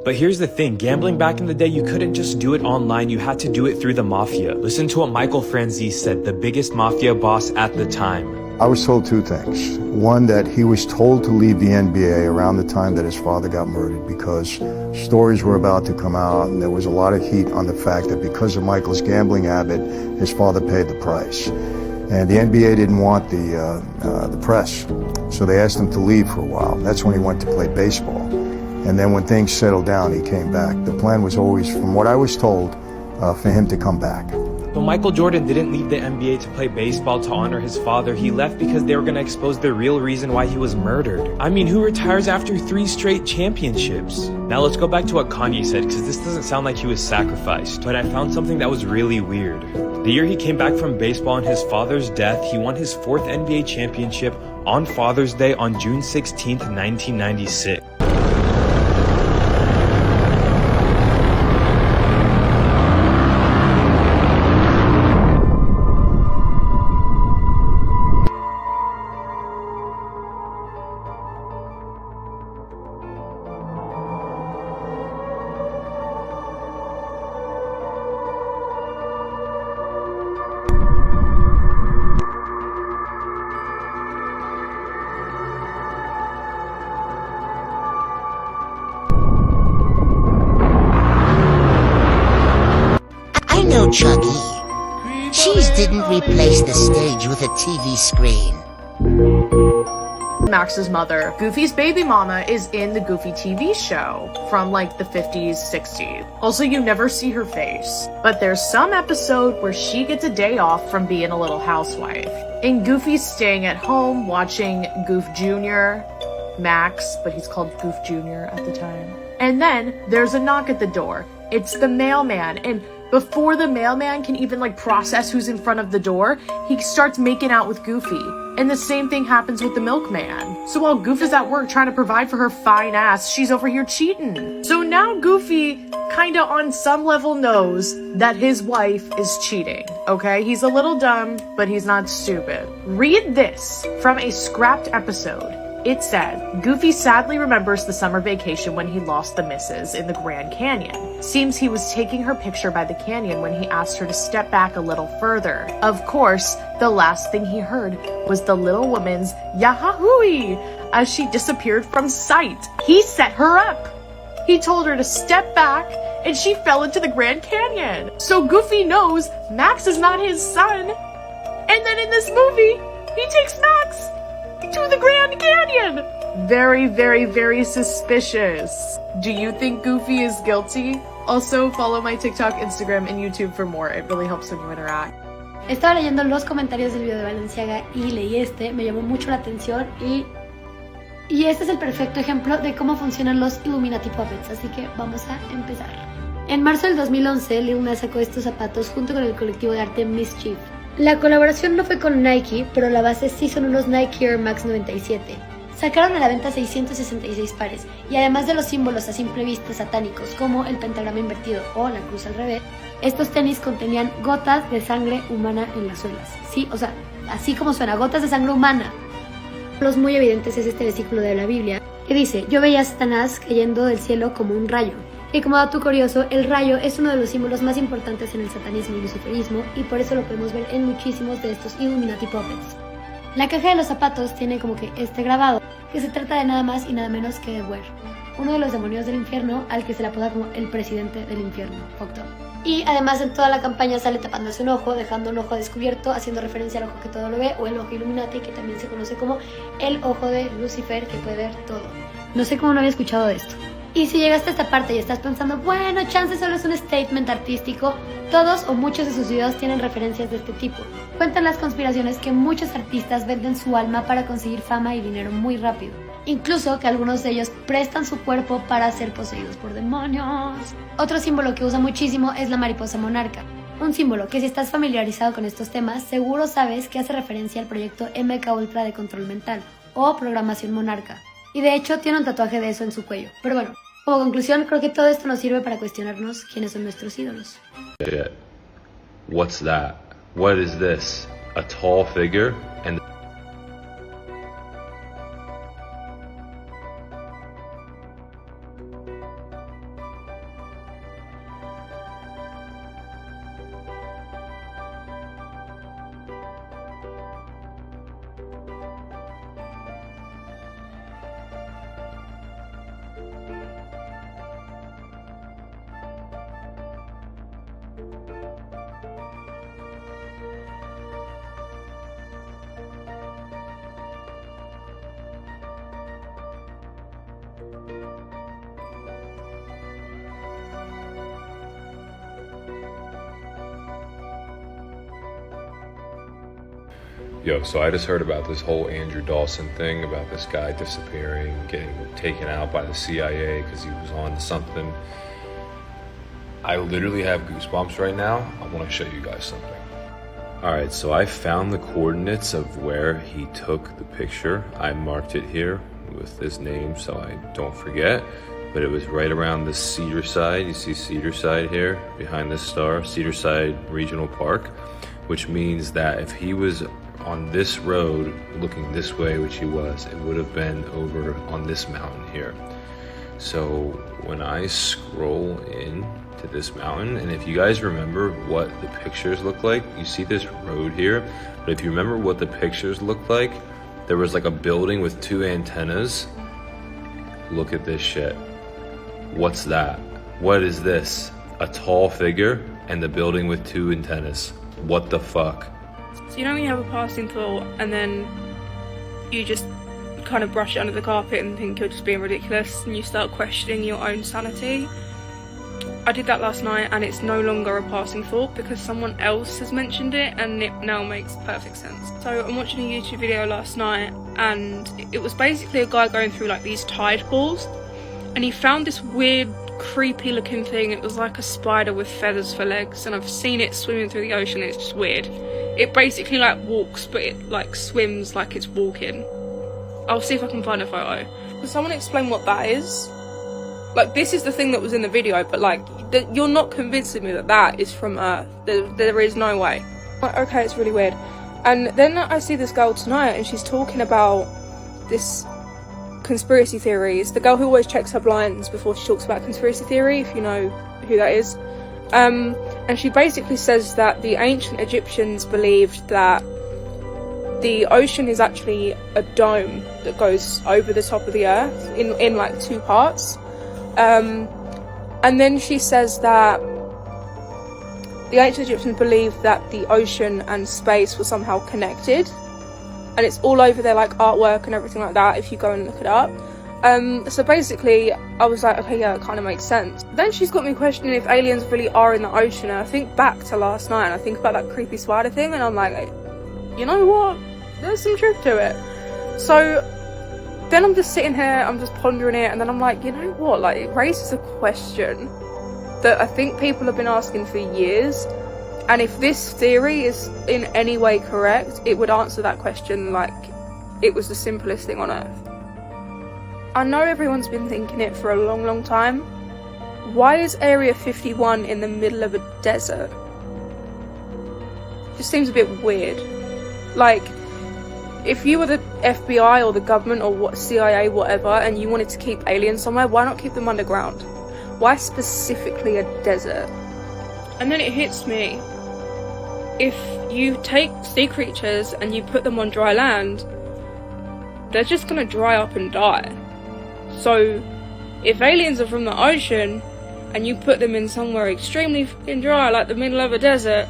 But here's the thing, gambling back in the day, you couldn't just do it online, you had to do it through the mafia. Listen to what Michael Franzese said, the biggest mafia boss at the time. I was told two things. One, that he was told to leave the NBA around the time that his father got murdered because stories were about to come out and there was a lot of heat on the fact that because of Michael's gambling habit, his father paid the price. And the NBA didn't want the press, so they asked him to leave for a while. That's when he went to play baseball. And then when things settled down, he came back. The plan was always, from what I was told, for him to come back. But Michael Jordan didn't leave the NBA to play baseball to honor his father. He left because they were going to expose the real reason why he was murdered. I mean, who retires after 3 straight championships? Now let's go back to what Kanye said, because this doesn't sound like he was sacrificed. But I found something that was really weird. The year he came back from baseball on his father's death, he won his 4th NBA championship on Father's Day on June 16th, 1996. No, Chucky. Cheese didn't replace the stage with a TV screen. Max's mother, Goofy's baby mama, is in the Goofy TV show from like the 50s, 60s. Also, you never see her face. But there's some episode where she gets a day off from being a little housewife. And Goofy's staying at home watching Goof Jr., Max, but he's called Goof Jr. at the time. And then there's a knock at the door. It's the mailman, and before the mailman can even process who's in front of the door, he starts making out with Goofy. And the same thing happens with the milkman. So while Goof is at work trying to provide for her fine ass, she's over here cheating. So now Goofy kinda on some level knows that his wife is cheating, okay? He's a little dumb, but he's not stupid. Read this from a scrapped episode. It said, Goofy sadly remembers the summer vacation when he lost the missus in the Grand Canyon. Seems he was taking her picture by the canyon when he asked her to step back a little further. Of course, the last thing he heard was the little woman's yahoo! As she disappeared from sight. He set her up. He told her to step back and she fell into the Grand Canyon. So Goofy knows Max is not his son. And then in this movie, he takes Max to the Grand Canyon. Very, very, very suspicious. Do you think Goofy is guilty? Also, follow my TikTok, Instagram, and YouTube for more. It really helps when you interact. Estaba leyendo los comentarios del video de Balenciaga y leí me llamó mucho la atención y este es el perfecto ejemplo de cómo funcionan los Illuminati Puppets, así que vamos a empezar. En marzo del 2011, Lil Nas sacó estos zapatos junto con el colectivo de arte Mischief. La colaboración no fue con Nike, pero la base sí son unos Nike Air Max 97. Sacaron a la venta 666 pares, y además de los símbolos a simple vista satánicos, como el pentagrama invertido o la cruz al revés, estos tenis contenían gotas de sangre humana en las suelas. Sí, o sea, así como suena, gotas de sangre humana. Los muy evidentes es este versículo de la Biblia, que dice, yo veía a Satanás cayendo del cielo como un rayo. Y como dato curioso, el rayo es uno de los símbolos más importantes en el satanismo y luciferismo, y por eso lo podemos ver en muchísimos de estos Illuminati Puppets. La caja de los zapatos tiene como que este grabado, que se trata de nada más y nada menos que Edward, uno de los demonios del infierno al que se le apoda como el presidente del infierno, Octo. Y además en toda la campaña sale tapándose un ojo, dejando un ojo descubierto, haciendo referencia al ojo que todo lo ve, o el ojo Illuminati, que también se conoce como el ojo de Lucifer, que puede ver todo. No sé cómo no había escuchado de esto. Y si llegaste a esta parte y estás pensando, bueno, chance solo es un statement artístico, todos o muchos de sus videos tienen referencias de este tipo. Cuentan las conspiraciones que muchos artistas venden su alma para conseguir fama y dinero muy rápido. Incluso que algunos de ellos prestan su cuerpo para ser poseídos por demonios. Otro símbolo que usa muchísimo es la mariposa monarca. Un símbolo que si estás familiarizado con estos temas, seguro sabes que hace referencia al proyecto MK Ultra de control mental o programación monarca. Y de hecho tiene un tatuaje de eso en su cuello. Pero bueno, como conclusión, creo que todo esto nos sirve para cuestionarnos quiénes son nuestros ídolos. What's that? What is this? A tall figure? And Yo, so I just heard about this whole Andrew Dawson thing, about this guy disappearing, getting taken out by the CIA because he was on to something. I literally have goosebumps right now. I want to show you guys something. Alright, so I found the coordinates of where he took the picture. I marked it here with his name so I don't forget. But it was right around the Cedarside. You see Cedarside here behind this star, Cedarside Regional Park, which means that if he was on this road looking this way, which he was, it would have been over on this mountain here. So when I scroll in to this mountain, and if you guys remember what the pictures look like, you see this road here, but if you remember what the pictures looked like, there was like a building with 2 antennas. Look at this shit. What's that? What is this? A tall figure and the building with 2 antennas. What the fuck? So you know when you have a passing thought and then you just kind of brush it under the carpet and think you're just being ridiculous and you start questioning your own sanity? I did that last night and it's no longer a passing thought because someone else has mentioned it and it now makes perfect sense. So I'm watching a YouTube video last night and it was basically a guy going through like these tide pools and he found this weird creepy looking thing. It was like a spider with feathers for legs and I've seen it swimming through the ocean. It's just weird. It basically like walks but it like swims like it's walking. I'll see if I can find a photo. Can someone explain what that is? Like, this is the thing that was in the video, but like, you're not convincing me that that is from Earth. There is no way. Like, okay, it's really weird. And then I see this girl tonight and she's talking about this conspiracy theories. The girl who always checks her blinds before she talks about conspiracy theory, if you know who that is. And she basically says that the ancient Egyptians believed that the ocean is actually a dome that goes over the top of the earth in like 2 parts. And then she says that the ancient Egyptians believed that the ocean and space were somehow connected. And it's all over their like artwork and everything like that if you go and look it up. So basically I was like, okay, yeah, it kind of makes sense. Then she's got me questioning if aliens really are in the ocean, and I think back to last night and I think about that creepy spider thing and I'm like, you know what, there's some truth to it. So then I'm just sitting here, I'm just pondering it, and then I'm like, you know what, like, it raises a question that I think people have been asking for years, and if this theory is in any way correct, it would answer that question like it was the simplest thing on earth. I know everyone's been thinking it for a long, long time. Why is Area 51 in the middle of a desert? It just seems a bit weird. Like, if you were the FBI or the government or what, CIA, whatever, and you wanted to keep aliens somewhere, why not keep them underground? Why specifically a desert? And then it hits me. If you take sea creatures and you put them on dry land, they're just gonna dry up and die. So, if aliens are from the ocean and you put them in somewhere extremely fucking dry, like the middle of a desert,